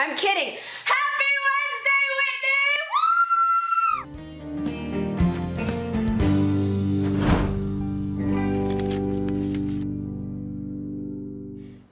I'm kidding. Happy Wednesday, Whitney!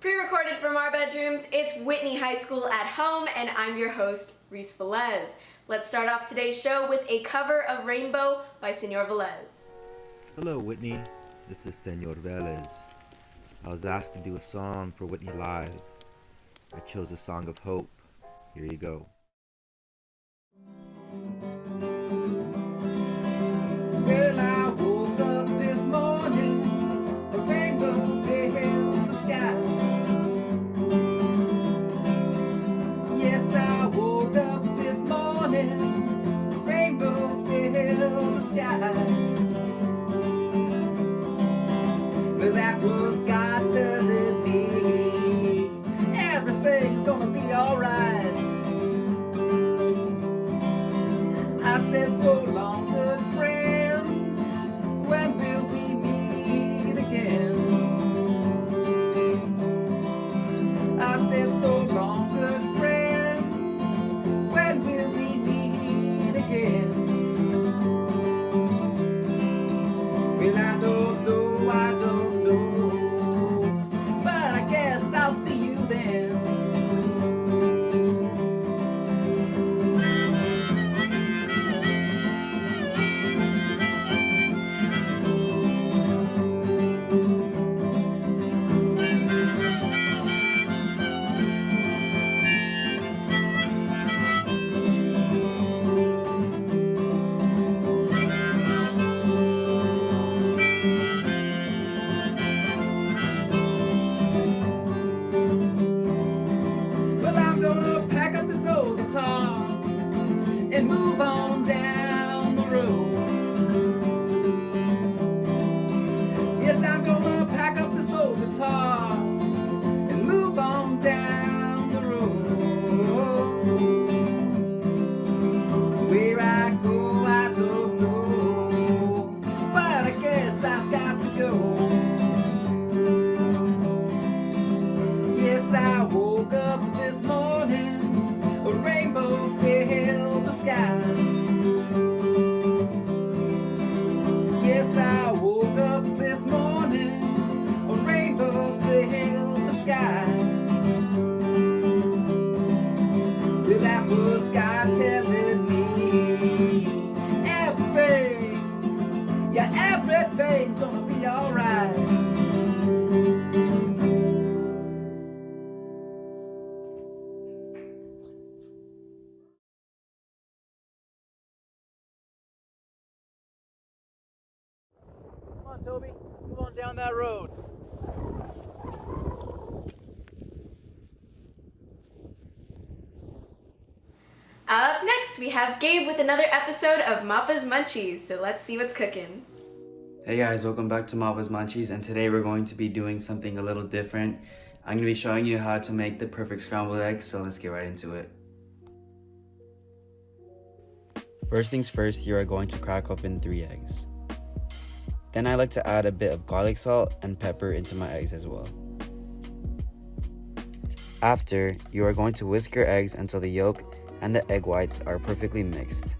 Pre-recorded from our bedrooms, it's Whitney High School at home, and I'm your host, Velez. Let's start off today's show with a cover of Rainbow by Señor Velez. Hello Whitney, this is Señor Velez. I was asked to do a song for Whitney Live. I chose a song of hope. Here you go. Well, I woke up this morning, a rainbow filled the sky. Yes, I woke up this morning, a rainbow filled the sky. Well, that was God telling me everything's gonna be alright. I said, so long, good friend, when will we meet again? I said, so long, good friend, when will we meet again? Well, I don't know, but I guess I'll see you then. And move on down the road. Yes, I'm gonna pack up this old guitar and move on down the road. Where I go, I don't know, but I guess I've got to go. Yes, I woke up this morning, a rainbow filled the sky. Yes, I woke up this morning, a rainbow filled the sky. Well, that was God telling me everything, yeah, everything's gonna be alright. Come on, Toby, let's move on down that road. Up next, we have Gabe with another episode of Mapa's Munchies, so let's see what's cooking. Hey guys, welcome back to Mapa's Munchies, and today we're going to be doing something a little different. I'm going to be showing you how to make the perfect scrambled egg, so let's get right into it. First things first, you are going to crack open 3 eggs. Then I like to add a bit of garlic salt and pepper into my eggs as well. After, you are going to whisk your eggs until the yolk and the egg whites are perfectly mixed.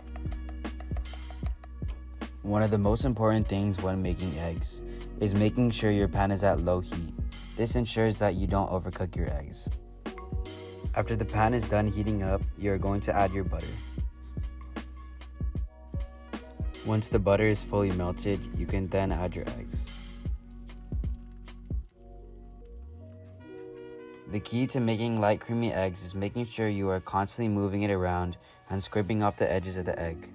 One of the most important things when making eggs is making sure your pan is at low heat. This ensures that you don't overcook your eggs. After the pan is done heating up, you are going to add your butter. Once the butter is fully melted, you can then add your eggs. The key to making light creamy eggs is making sure you are constantly moving it around and scraping off the edges of the egg.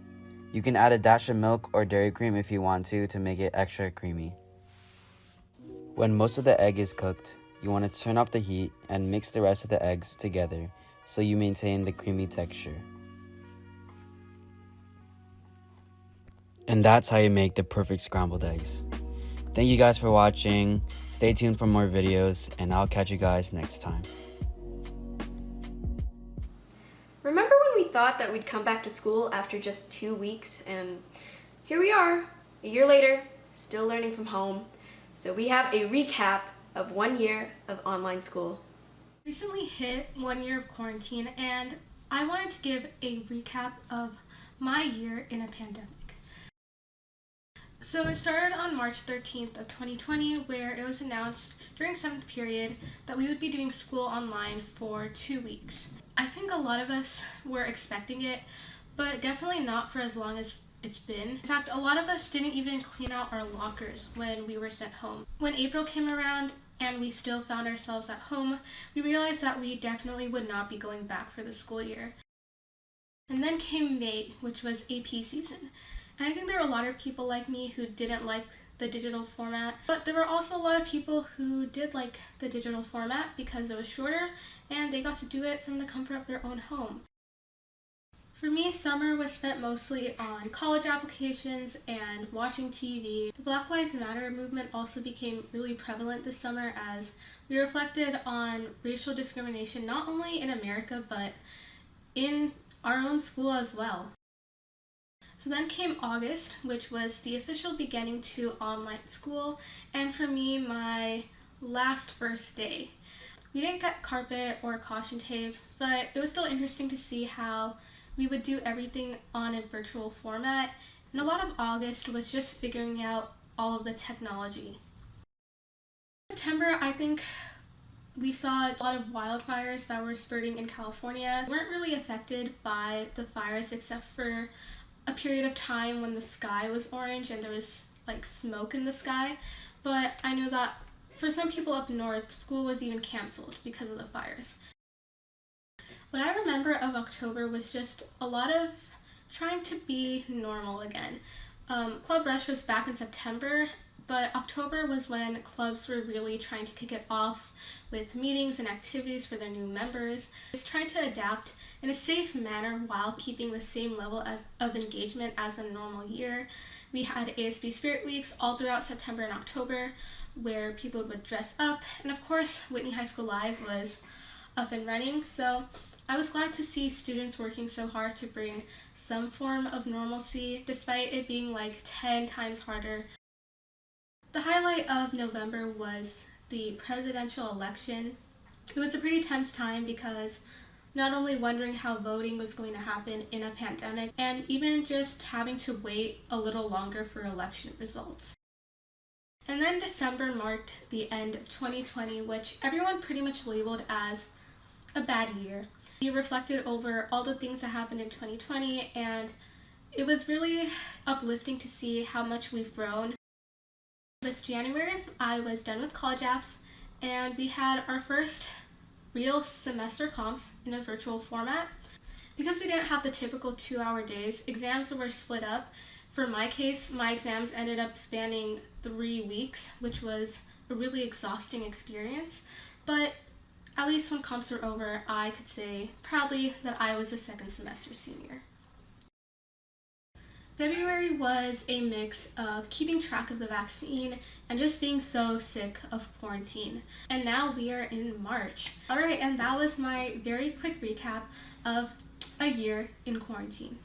You can add a dash of milk or dairy cream if you want to make it extra creamy. When most of the egg is cooked, you want to turn off the heat and mix the rest of the eggs together so you maintain the creamy texture. And that's how you make the perfect scrambled eggs. Thank you guys for watching. Stay tuned for more videos, and I'll catch you guys next time. Remember when we thought that we'd come back to school after just 2 weeks, and here we are, a year later, still learning from home. So we have a recap of 1 year of online school. Recently hit 1 year of quarantine, and I wanted to give a recap of my year in a pandemic. So it started on March 13th of 2020, where it was announced during 7th period that we would be doing school online for 2 weeks. I think a lot of us were expecting it, but definitely not for as long as it's been. In fact, a lot of us didn't even clean out our lockers when we were sent home. When April came around and we still found ourselves at home, we realized that we definitely would not be going back for the school year. And then came May, which was AP season. And I think there were a lot of people like me who didn't like the digital format, but there were also a lot of people who did like the digital format because it was shorter and they got to do it from the comfort of their own home. For me, summer was spent mostly on college applications and watching TV. The Black Lives Matter movement also became really prevalent this summer as we reflected on racial discrimination not only in America but in our own school as well. So then came August, which was the official beginning to online school, and for me, my last first day. We didn't get carpet or caution tape, but it was still interesting to see how we would do everything on a virtual format, and a lot of August was just figuring out all of the technology. In September, I think we saw a lot of wildfires that were spurting in California. We weren't really affected by the fires except for a period of time when the sky was orange and there was like smoke in the sky, but I know that for some people up north, school was even canceled because of the fires. What I remember of October was just a lot of trying to be normal again. Club Rush was back in September, but October was when clubs were really trying to kick it off with meetings and activities for their new members. Just trying to adapt in a safe manner while keeping the same level of engagement as a normal year. We had ASB Spirit Weeks all throughout September and October where people would dress up, and of course Whitney High School Live was up and running, so I was glad to see students working so hard to bring some form of normalcy despite it being like 10 times harder. The highlight of November was the presidential election. It was a pretty tense time because not only wondering how voting was going to happen in a pandemic, and even just having to wait a little longer for election results. And then December marked the end of 2020, which everyone pretty much labeled as a bad year. We reflected over all the things that happened in 2020, and it was really uplifting to see how much we've grown. This January, I was done with college apps, and we had our first real semester comps in a virtual format. Because we didn't have the typical 2-hour days, exams were split up. For my case, my exams ended up spanning 3 weeks, which was a really exhausting experience, but at least when comps were over, I could say proudly that I was a second semester senior. February was a mix of keeping track of the vaccine and just being so sick of quarantine. And now we are in March. Alright, and that was my very quick recap of a year in quarantine.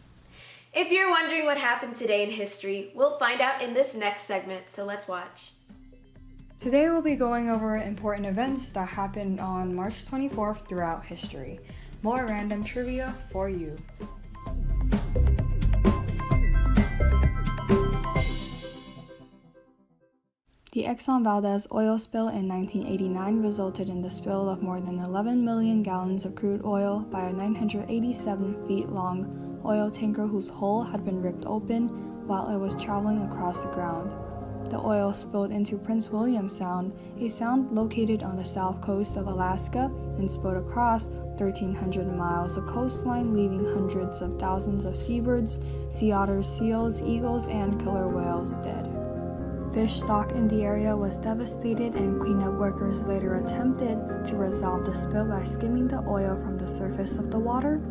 If you're wondering what happened today in history, we'll find out in this next segment, so let's watch. Today we'll be going over important events that happened on March 24th throughout history. More random trivia for you. The Exxon Valdez oil spill in 1989 resulted in the spill of more than 11 million gallons of crude oil by a 987 feet long oil tanker whose hull had been ripped open while it was traveling across the ground. The oil spilled into Prince William Sound, a sound located on the south coast of Alaska, and spilled across 1,300 miles of coastline, leaving hundreds of thousands of seabirds, sea otters, seals, eagles, and killer whales dead. Fish stock in the area was devastated, and cleanup workers later attempted to resolve the spill by skimming the oil from the surface of the water,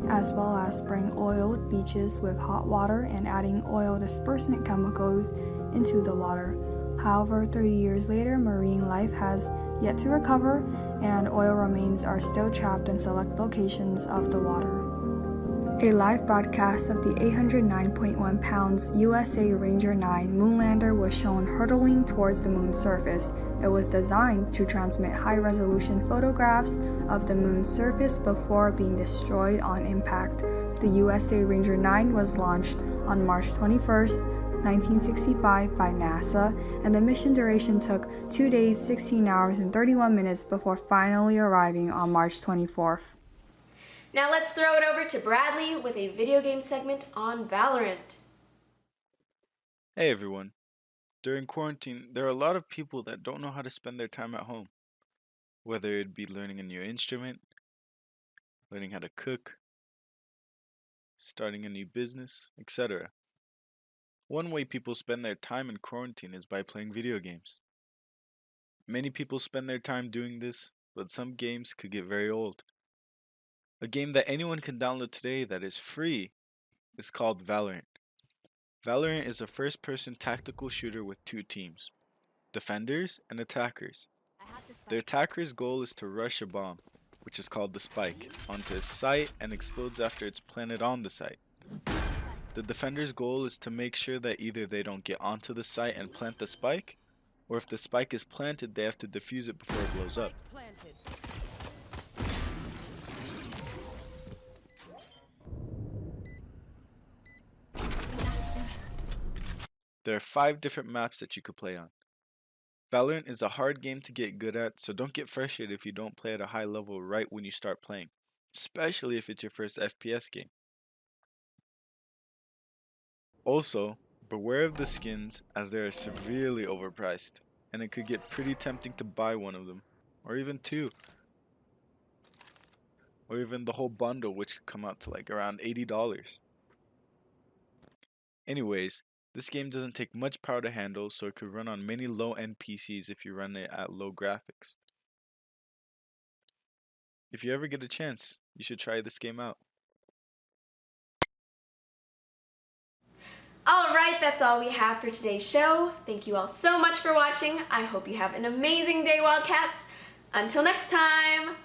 as well as spraying oiled beaches with hot water and adding oil dispersant chemicals into the water. However, 30 years later, marine life has yet to recover, and oil remains are still trapped in select locations of the water. A live broadcast of the 809.1 pounds USA Ranger 9 moonlander was shown hurtling towards the moon's surface It was designed to transmit high-resolution photographs of the moon's surface before being destroyed on impact. The USA Ranger 9 was launched on March 21st, 1965 by NASA, and the mission duration took 2 days, 16 hours, and 31 minutes before finally arriving on March 24th. Now let's throw it over to Bradley with a video game segment on Valorant. Hey everyone. During quarantine, there are a lot of people that don't know how to spend their time at home. Whether it be learning a new instrument, learning how to cook, starting a new business, etc. One way people spend their time in quarantine is by playing video games. Many people spend their time doing this, but some games could get very old. A game that anyone can download today that is free is called Valorant. Valorant is a first-person tactical shooter with two teams, defenders and attackers. The attacker's goal is to rush a bomb, which is called the spike, onto a site and explodes after it's planted on the site. The defender's goal is to make sure that either they don't get onto the site and plant the spike, or if the spike is planted, they have to defuse it before it blows up. There are 5 different maps that you could play on. Valorant is a hard game to get good at, so don't get frustrated if you don't play at a high level right when you start playing, especially if it's your first FPS game. Also, beware of the skins as they are severely overpriced, and it could get pretty tempting to buy one of them, or even 2. Or even the whole bundle, which could come out to like around $80. Anyways, this game doesn't take much power to handle, so it could run on many low-end PCs if you run it at low graphics. If you ever get a chance, you should try this game out. Alright, that's all we have for today's show. Thank you all so much for watching. I hope you have an amazing day, Wildcats. Until next time!